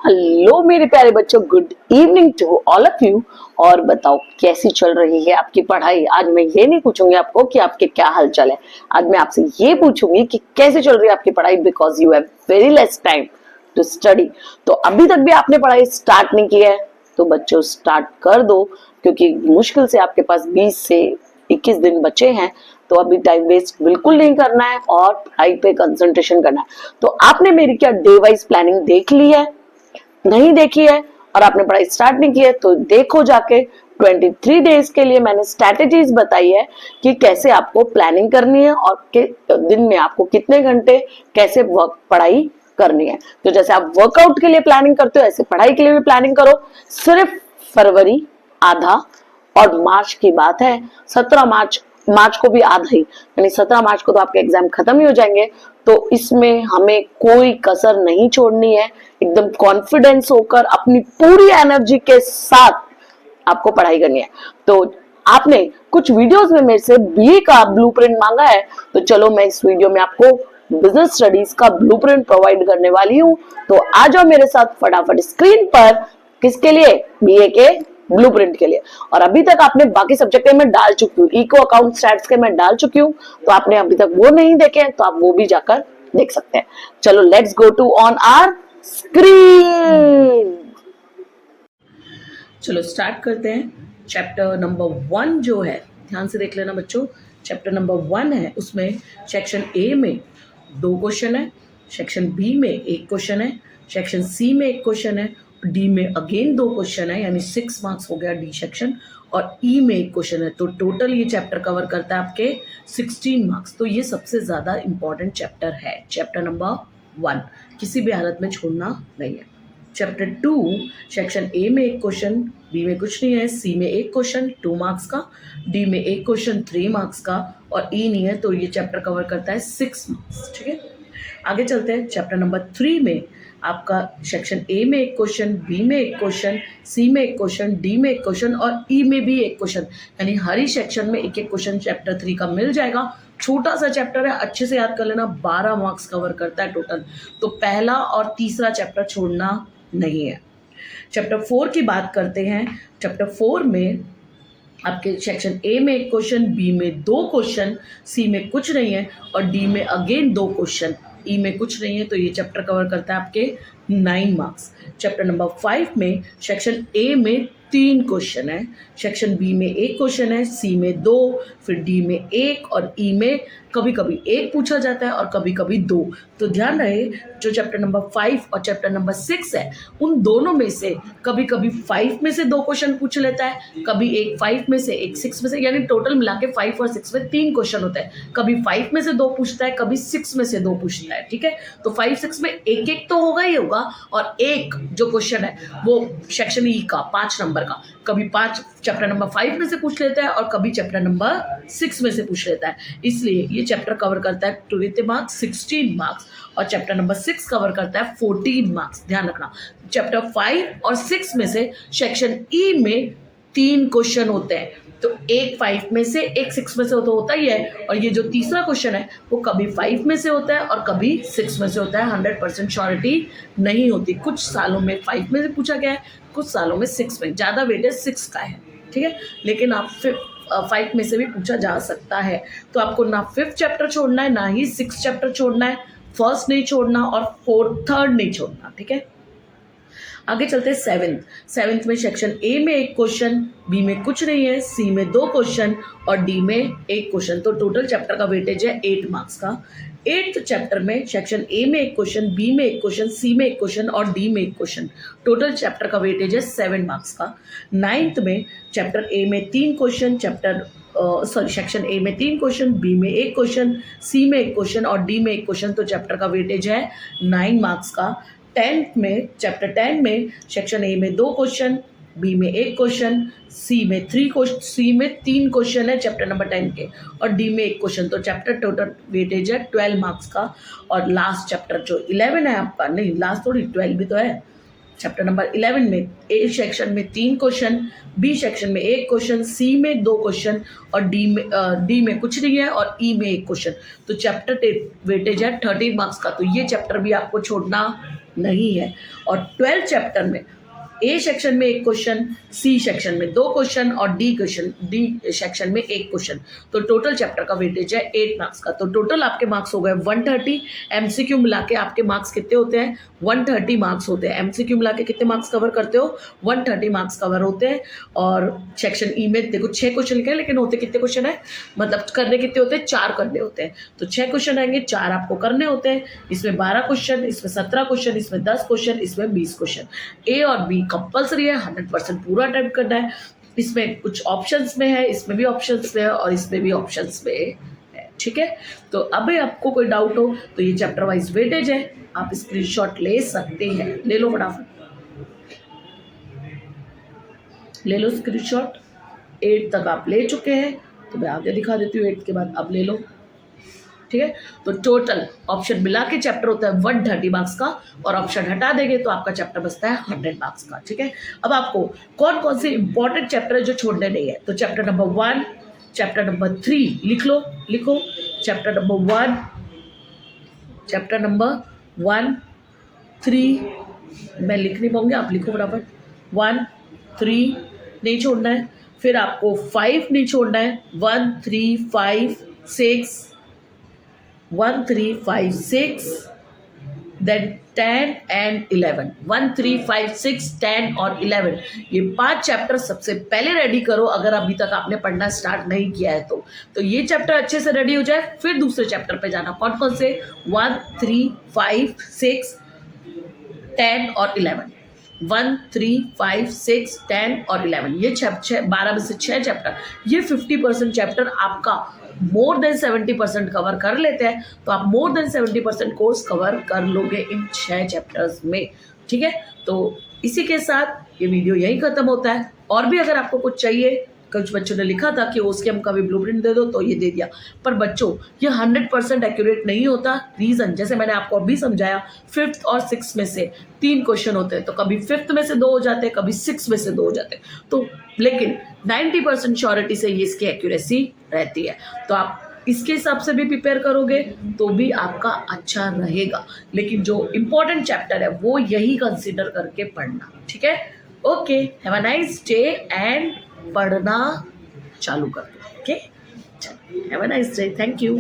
Hello मेरे प्यारे बच्चों, good evening to all of you. और बताओ कैसी चल रही है आपकी पढ़ाई। आज मैं ये नहीं पूछूंगी आपको कि आपके क्या हाल चाल है, आज मैं आपसे ये पूछूंगी कि कैसे चल रही है आपकी पढ़ाई, because you have very less time to study. तो अभी तक भी आपने पढ़ाई स्टार्ट नहीं की है तो बच्चों स्टार्ट कर दो, क्योंकि मुश्किल से आपके पास 20 से 21 दिन बचे हैं। तो अभी टाइम वेस्ट बिल्कुल नहीं करना है और पढ़ाई पे कंसंट्रेशन करना है। तो आपने मेरी क्या डे वाइज प्लानिंग देख ली है? नहीं देखी है और आपने पढ़ाई स्टार्ट नहीं की है तो देखो जाके। 23 डेज के लिए मैंने स्ट्रैटेजीज बताई है कि कैसे आपको प्लानिंग करनी है और दिन में आपको कितने घंटे कैसे पढ़ाई करनी है। तो जैसे आप वर्कआउट के लिए प्लानिंग करते हो ऐसे पढ़ाई के लिए भी प्लानिंग करो। सिर्फ फरवरी आधा और मार्च की बात है, 17 मार्च को भी आधा ही, यानी 17 मार्च को तो आपके एग्जाम खत्म ही हो जाएंगे। तो इसमें हमें कोई कसर नहीं छोड़नी है, एकदम कॉन्फिडेंस होकर अपनी पूरी एनर्जी के साथ आपको पढ़ाई करनी है। तो आपने कुछ वीडियोस में मेरे से बीए का ब्लूप्रिंट मांगा है, तो चलो मैं इस वीडियो में आपको बिजनेस स्टडीज का ब्लूप्रिंट प्रोवाइड करने वाली हूँ। तो आ जाओ मेरे साथ फटाफट स्क्रीन पर। किसके लिए? बीए के ब्लूप्रिंट के लिए। और अभी तक आपने बाकी सब्जेक्ट में डाल चुकी हूँ, इको अकाउंट स्टैट्स के मैं डाल चुकी हूँ, तो आपने अभी तक वो नहीं देखे हैं तो आप वो भी जाकर देख सकते हैं। चलो let's go to on our screen. चलो स्टार्ट करते हैं। चैप्टर नंबर 1 जो है, ध्यान से देख लेना बच्चों। चैप्टर नंबर 1 है, उसमें सेक्शन ए में 2 क्वेश्चन है, सेक्शन बी में 1 क्वेश्चन है, सेक्शन सी में 1 क्वेश्चन है, डी में अगेन 2 क्वेश्चन है, यानी 6 मार्क्स हो गया डी सेक्शन, और ई में 1 क्वेश्चन है। तो टोटल ये चैप्टर कवर करता है आपके 16 मार्क्स। तो ये सबसे ज़्यादा इंपॉर्टेंट चैप्टर है, चैप्टर नंबर 1, किसी भी हालत में छोड़ना नहीं है। चैप्टर 2 सेक्शन ए में 1 क्वेश्चन, बी में कुछ नहीं है, सी में 1 क्वेश्चन 2 मार्क्स का, डी में 1 क्वेश्चन 3 मार्क्स का, और ई नहीं है। तो ये चैप्टर कवर करता है 6 मार्क्स। ठीक है, आगे चलते हैं। चैप्टर नंबर 3 में आपका सेक्शन ए में 1 क्वेश्चन, बी में 1 क्वेश्चन, सी में 1 क्वेश्चन, डी में 1 क्वेश्चन और ई में भी 1 क्वेश्चन, यानी हर ही सेक्शन में 1-1 क्वेश्चन चैप्टर 3 का मिल जाएगा। छोटा सा चैप्टर है, अच्छे से याद कर लेना, 12 मार्क्स कवर करता है टोटल। तो पहला और तीसरा चैप्टर छोड़ना नहीं है। चैप्टर 4 की बात करते हैं। चैप्टर 4 में आपके सेक्शन ए में 1 क्वेश्चन, बी में 2 क्वेश्चन, सी में कुछ नहीं है और डी में अगेन 2 क्वेश्चन, ई में कुछ नहीं है। तो ये चैप्टर कवर करता है आपके 9 मार्क्स। चैप्टर नंबर 5 में सेक्शन ए में 3 क्वेश्चन है, सेक्शन बी में 1 क्वेश्चन है, सी में 2, फिर डी में 1 और ई में कभी कभी 1 पूछा जाता है और कभी कभी 2। तो ध्यान रहे, जो चैप्टर नंबर 5 और चैप्टर नंबर 6 है, उन दोनों में से कभी कभी 5 में से 2 क्वेश्चन पूछ लेता है, कभी एक 5 में से एक 6 में से, यानी टोटल मिला के 5 और 6 में 3 क्वेश्चन होता है। कभी 5 में से 2 पूछता है, कभी 6 में से 2 पूछता है। ठीक है, तो 5-6 में एक तो होगा ही होगा, और एक जो क्वेश्चन है वो सेक्शन ई का 5 नंबर का, कभी 5 चैप्टर नंबर 5 में से पूछ लेता है और कभी चैप्टर नंबर 6 में से पूछ लेता है। इसलिए ये चैप्टर कवर करता है टू कितने मार्क्स? 16 मार्क्स। और चैप्टर नंबर 6 कवर करता है 14 मार्क्स। ध्यान रखना, चैप्टर 5 और 6 में से सेक्शन ई में 3 क्वेश्चन होते हैं, तो एक 5 में से एक 6 में से तो होता ही है, और ये जो तीसरा क्वेश्चन है वो कभी 5 में से होता है और कभी 6 में से होता है। 100% श्योरिटी नहीं होती, कुछ सालों में 5 में से पूछा गया है, कुछ सालों में 6 में, ज़्यादा वेटेज 6 का है। ठीक है, लेकिन आप 5 में से भी पूछा जा सकता है। तो आपको ना 5th चैप्टर छोड़ना है, ना ही 6th चैप्टर छोड़ना है, फर्स्ट नहीं छोड़ना और थर्ड नहीं छोड़ना। ठीक है, आगे चलते हैं 7th में सेक्शन ए में 1 क्वेश्चन, बी में कुछ नहीं है, सी में 2 क्वेश्चन और डी में 1 क्वेश्चन। तो टोटल चैप्टर का वेटेज है 8 मार्क्स का। 8th चैप्टर में सेक्शन ए में 1 क्वेश्चन, बी में 1 क्वेश्चन, सी में 1 क्वेश्चन और डी में 1 क्वेश्चन। टोटल चैप्टर का वेटेज है 7 मार्क्स का। 9th में चैप्टर ए में 3 क्वेश्चन, सेक्शन ए में 3 क्वेश्चन, बी में 1 क्वेश्चन, सी में 1 क्वेश्चन और डी में 1 क्वेश्चन। तो चैप्टर का वेटेज है 9 मार्क्स का। 10th में चैप्टर 10 में सेक्शन ए में 2 क्वेश्चन, बी में 1 क्वेश्चन, सी में 3 क्वेश्चन है चैप्टर नंबर 10 के, और डी में 1 क्वेश्चन। तो चैप्टर टोटल वेटेज है 12 मार्क्स का। और लास्ट चैप्टर जो 11 है आपका, नहीं लास्ट थोड़ी, 12 भी तो है, चैप्टर नंबर 11 में ए सेक्शन में 3 क्वेश्चन, बी सेक्शन में 1 क्वेश्चन, सी में 2 क्वेश्चन और डी में कुछ नहीं है और ई में 1 क्वेश्चन। तो चैप्टर वेटेज है 13 मार्क्स का। तो ये चैप्टर भी आपको छोड़ना नहीं है। और 12 चैप्टर में ए सेक्शन में एक क्वेश्चन, सी सेक्शन में 2 क्वेश्चन और डी सेक्शन में 1 क्वेश्चन। तो टोटल चैप्टर का वेटेज है 8 मार्क्स का। तो टोटल आपके मार्क्स हो गए 130। एमसीक्यू मिला के आपके मार्क्स कितने होते हैं? 130 मार्क्स होते हैं। एमसीक्यू मिला के कितने मार्क्स कवर करते हो? 130 मार्क्स कवर होते हैं। और सेक्शन ई में देखो 6 क्वेश्चन लिखे हैं, लेकिन होते कितने क्वेश्चन है, मतलब करने कितने होते हैं? 4 करने होते हैं। तो 6 क्वेश्चन आएंगे, 4 आपको करने होते हैं। इसमें 12 क्वेश्चन, इसमें 17 क्वेश्चन, इसमें 10 क्वेश्चन, इसमें 20 क्वेश्चन। ए और बी कंपलसरी है, 100% पूरा अटेम्प्ट करना है। इसमें कुछ ऑप्शंस में है, इसमें भी ऑप्शंस में है और इसमें भी ऑप्शंस में है। ठीक है, तो अभी आपको कोई डाउट हो तो ये चैप्टर वाइज वेटेज है, आप स्क्रीनशॉट ले सकते हैं। ले लो फटाफट, ले लो स्क्रीनशॉट। 8 तक आप ले चुके हैं, तो मैं आगे दिखा देती हूँ 8 के बाद। अब ले लो, ठीक है। तो टोटल ऑप्शन मिला के चैप्टर होता है 130 मार्क्स का, और ऑप्शन हटा देंगे तो आपका चैप्टर बचता है 100 मार्क्स का। ठीक है, अब आपको कौन कौन से इंपॉर्टेंट चैप्टर है जो छोड़ने नहीं है, तो चैप्टर नंबर 1, चैप्टर नंबर 3 लिख लो, लिखो चैप्टर नंबर 1, चैप्टर नंबर 1, 3, मैं लिख नहीं पाऊंगी, आप लिखो फटाफट। 1, 3 नहीं छोड़ना है, फिर आपको 5 नहीं छोड़ना है। 1, 3, 5, 6, 1, 3, 5, 6, then 10 and 11। 1, 3, 5, 6, 10 और 11, ये 5 चैप्टर सबसे पहले रेडी करो अगर अभी तक आपने पढ़ना स्टार्ट नहीं किया है तो ये चैप्टर अच्छे से रेडी हो जाए, फिर दूसरे चैप्टर पे जाना। कौन कौन से? 1, 3, 5, 6, 10 और 11। 1, 3, 5, 6, 10 और 11, ये 12 में से 6 चैप्टर, ये 50% चैप्टर आपका मोर देन 70% कवर कर लेते हैं, तो आप मोर देन 70% कोर्स कवर कर लोगे इन 6 चैप्टर्स में। ठीक है, तो इसी के साथ ये वीडियो यही खत्म होता है। और भी अगर आपको कुछ चाहिए, कुछ बच्चों ने लिखा था कि ओस्केम का भी ब्लूप्रिंट दे दो, तो ये दे दिया। पर बच्चों ये 100% एक्यूरेट नहीं होता। रीज़न जैसे मैंने आपको अभी समझाया, 5th और 6th में से 3 क्वेश्चन होते हैं, तो कभी 5th में से 2 हो जाते हैं, कभी 6th में से 2 हो जाते हैं। तो लेकिन 90% श्योरिटी से ये इसकी एक्यूरेसी रहती है। तो आप इसके हिसाब से भी प्रिपेयर करोगे तो भी आपका अच्छा रहेगा। लेकिन जो इम्पोर्टेंट चैप्टर है वो यही कंसिडर करके पढ़ना। ठीक है, okay, have a nice day and पढ़ना चालू कर दो। Okay, have a nice day, thank you.